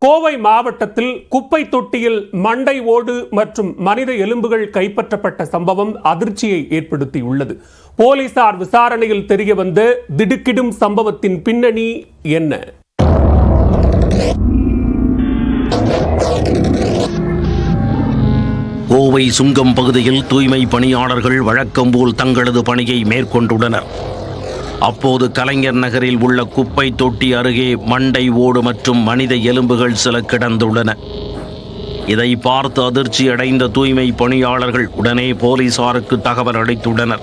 கோவை மாவட்டத்தில் குப்பை தொட்டியில் மண்டை ஓடு மற்றும் மனித எலும்புகள் கைப்பற்றப்பட்ட சம்பவம் அதிர்ச்சியை ஏற்படுத்தியுள்ளது. போலீசார் விசாரணையில் தெரியவந்த திடுக்கிடும் சம்பவத்தின் பின்னணி என்ன? கோவை சுங்கம் பகுதியில் தூய்மை பணியாளர்கள் வழக்கம் போல் தங்களது பணியை மேற்கொண்டுள்ளனர். அப்போது கலைஞர் நகரில் உள்ள குப்பை தொட்டி அருகே மண்டை ஓடு மற்றும் மனித எலும்புகள் சில கிடந்துள்ளன. இதை பார்த்து அதிர்ச்சி அடைந்த தூய்மை பணியாளர்கள் உடனே போலீசாருக்கு தகவல் அளித்துள்ளனர்.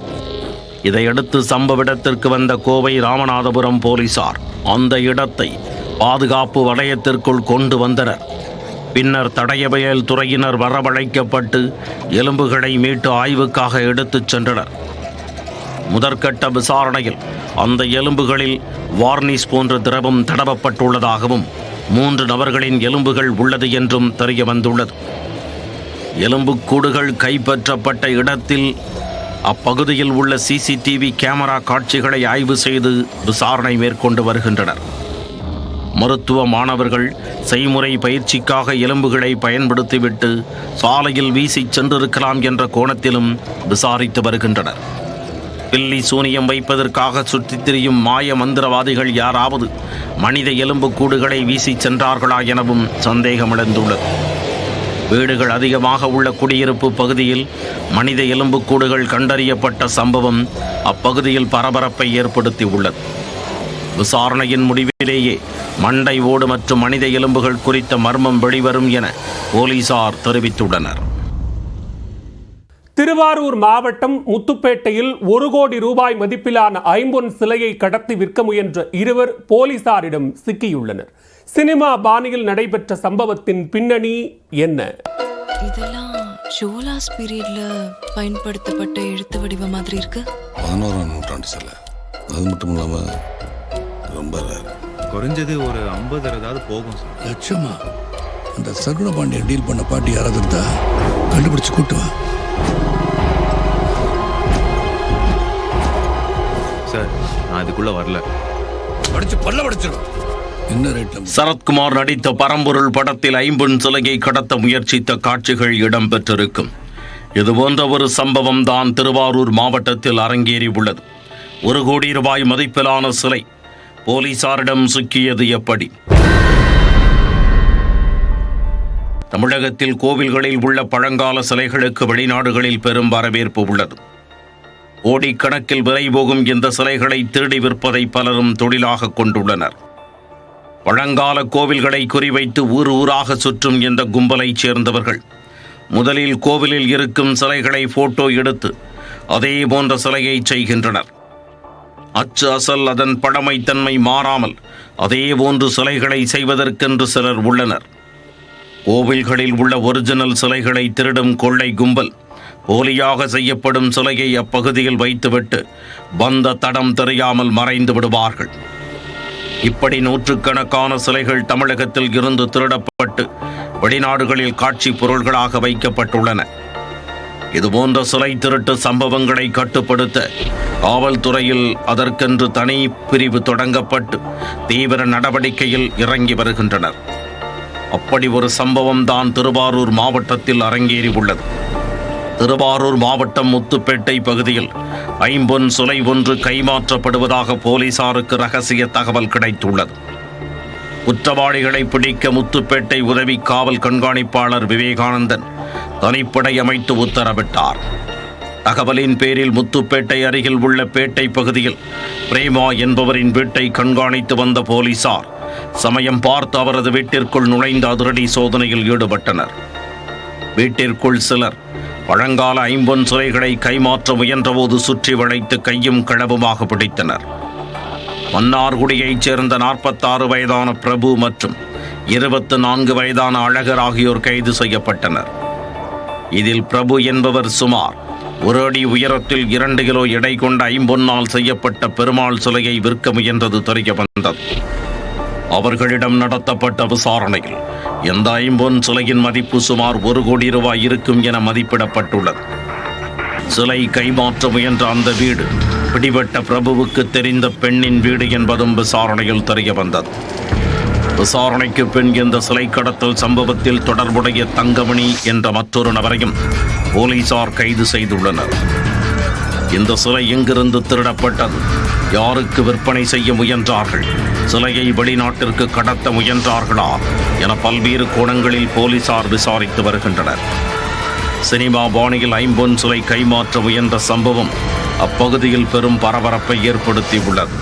இதையடுத்து சம்பவ இடத்திற்கு வந்த கோவை ராமநாதபுரம் போலீசார் அந்த இடத்தை பாதுகாப்பு வளையத்திற்குள் கொண்டு வந்தனர். பின்னர் தடயவியல் துறையினர் வரவழைக்கப்பட்டு எலும்புகளை மீட்டு ஆய்வுக்காக எடுத்துச் சென்றனர். முதற்கட்ட விசாரணையில் அந்த எலும்புகளில் வார்னிஷ் போன்ற திரவம் தடவப்பட்டுள்ளதாகவும் 3 நபர்களின் எலும்புகள் உள்ளது என்றும் தெரிய வந்துள்ளது. எலும்புக்கூடுகள் கைப்பற்றப்பட்ட இடத்தில் அப்பகுதியில் உள்ள சிசிடிவி கேமரா காட்சிகளை ஆய்வு செய்து விசாரணை மேற்கொண்டு வருகின்றனர். மருத்துவ மாணவர்கள் செய்முறை பயிற்சிக்காக எலும்புகளை பயன்படுத்திவிட்டு சாலையில் வீசி சென்றிருக்கலாம் என்ற கோணத்திலும் விசாரித்து வருகின்றனர். பில்லி சூனியம் வைப்பதற்காக சுற்றித் திரியும் மாய மந்திரவாதிகள் யாராவது மனித எலும்பு கூடுகளை வீசி சென்றார்களா எனவும் சந்தேகம் எழுந்துள்ளது. வீடுகள் அதிகமாக உள்ள குடியிருப்பு பகுதியில் மனித எலும்பு கூடுகள் கண்டறியப்பட்ட சம்பவம் அப்பகுதியில் பரபரப்பை ஏற்படுத்தி உள்ளது. விசாரணையின் முடிவிலேயே மண்டை ஓடு மற்றும் மனித எலும்புகள் குறித்த மர்மம் வெளிவரும் என போலீசார் தெரிவித்துள்ளனர். திருவாரூர் மாவட்டம் முத்துப்பேட்டையில் 1 கோடி ரூபாய் மதிப்பிலான ஐம்பொன் சிலையை கடத்தி விற்க முயன்ற 2 போலீசாரிடம் சிக்கியுள்ளனர். சினிமா பாணியில் நடைபெற்ற சம்பவத்தின் பின்னணி என்ன? இதெல்லாம் சோலாஸ் பீரியட்ல பயன்படுத்தப்பட்ட எழுத்து வடிவ மாதிரி இருக்கு. 11ஆம் நூற்றாண்டு சிலை. அது மட்டும் இல்லாம ரொம்ப குறைஞ்சது ஒரு 50 ஏதாவது போகும் சார். லட்சமா? அந்த சகுன பாண்டியன் டீல் பண்ண பாட்டி யாராவது இருந்தா கண்டுபிடிச்சு கூட்டுவா சார். நான் அதுக்குள்ள வரல. சரத்குமார் நடித்த பரம்பொருள் படத்தில் ஐம்பொன் சிலையை கடத்த முயற்சித்த காட்சிகள் இடம்பெற்றிருக்கும். இதுபோன்ற ஒரு சம்பவம் தான் திருவாரூர் மாவட்டத்தில் அரங்கேறி உள்ளது. 1 கோடி ரூபாய் மதிப்பிலான சிலை போலீசாரிடம் சிக்கியது எப்படி? தமிழகத்தில் கோவில்களில் உள்ள பழங்கால சிலைகளுக்கு வெளிநாடுகளில் பெரும் வரவேற்பு உள்ளது. கோடிக்கணக்கில் விலை போகும் இந்த சிலைகளை திருடி விற்பதை பலரும் தொழிலாக கொண்டுள்ளனர். பழங்கால கோவில்களை குறிவைத்து ஊர் ஊராக சுற்றும் இந்த கும்பலைச் சேர்ந்தவர்கள் முதலில் கோவிலில் இருக்கும் சிலைகளை போட்டோ எடுத்து அதே போன்ற சிலையை செய்கின்றனர். அச்சு அசல் அதன் பழமைத்தன்மை மாறாமல் அதே போன்று சிலைகளை செய்வதற்கென்று சிலர் உள்ளனர். கோவில்களில் உள்ள ஒரிஜினல் சிலைகளை திருடும் கொள்ளை கும்பல் போலியாக செய்யப்படும் சிலையை அப்பகுதியில் வைத்துவிட்டு வந்த தடம் தெரியாமல் மறைந்து விடுவார்கள். இப்படி நூற்றுக்கணக்கான சிலைகள் தமிழகத்தில் இருந்து திருடப்பட்டு வெளிநாடுகளில் காட்சி பொருள்களாக வைக்கப்பட்டுள்ளன. இதுபோன்ற சிலை திருட்டு சம்பவங்களை கட்டுப்படுத்த காவல்துறையில் அதற்கென்று தனி பிரிவு தொடங்கப்பட்டு தீவிர நடவடிக்கையில் இறங்கி வருகின்றனர். அப்படி ஒரு சம்பவம் தான் திருவாரூர் மாவட்டத்தில் அரங்கேறி உள்ளது. திருவாரூர் மாவட்டம் முத்துப்பேட்டை பகுதியில் ஐம்பொன் சிலை ஒன்று கைமாற்றப்படுவதாக போலீசாருக்கு ரகசிய தகவல் கிடைத்துள்ளது. குற்றவாளிகளை பிடிக்க முத்துப்பேட்டை உதவி காவல் கண்காணிப்பாளர் விவேகானந்தன் தனிப்படை அமைத்து உத்தரவிட்டார். தகவலின் பேரில் முத்துப்பேட்டை அருகில் உள்ள பேட்டை பகுதியில் பிரேமா என்பவரின் வீட்டை கண்காணித்து வந்த போலீசார் சமயம் பார்த்து அவரது வீட்டிற்குள் நுழைந்த அதிரடி சோதனையில் ஈடுபட்டனர். வீட்டிற்குள் சிலர் பழங்கால ஐம்பொன் சிலைகளை கைமாற்ற முயன்றபோது சுற்றி வளைத்து கையும் களவுமாக பிடித்தனர். மன்னார்குடியைச் சேர்ந்த 46 வயதான பிரபு மற்றும் 24 வயதான அழகர் ஆகியோர் கைது செய்யப்பட்டனர். இதில் பிரபு என்பவர் சுமார் 1 அடி உயரத்தில் 2 கிலோ எடை கொண்ட ஐம்பொன்னால் செய்யப்பட்ட பெருமாள் சிலையை விற்க முயன்றது தெரிய வந்தது. அவர்களிடம் நடத்தப்பட்ட விசாரணையில் இந்த ஐம்பொன் சிலையின் மதிப்பு சுமார் 1 கோடி ரூபாய் இருக்கும் என மதிப்பிடப்பட்டுள்ளது. சிலை கைமாற்ற முயன்ற அந்த வீடு பிடிபட்ட பிரபுவுக்கு தெரிந்த பெண்ணின் வீடு என்பதும் விசாரணையில் தெரிய வந்தது. விசாரணைக்கு பின் இந்த சிலை கடத்தல் சம்பவத்தில் தொடர்புடைய தங்கமணி என்ற மற்றொரு நபரையும் போலீசார் கைது செய்துள்ளனர். இந்த சிலை எங்கிருந்து திருடப்பட்டது, யாருக்கு விற்பனை செய்ய முயன்றார்கள், சிலையை வெளிநாட்டிற்கு கடத்த முயன்றார்களா என பல்வேறு கோணங்களில் போலீசார் விசாரித்து வருகின்றனர். சினிமா பாணியில் ஐம்பொன் சிலை கைமாற்ற முயன்ற சம்பவம் அப்பகுதியில் பெரும் பரபரப்பை ஏற்படுத்தியுள்ளது.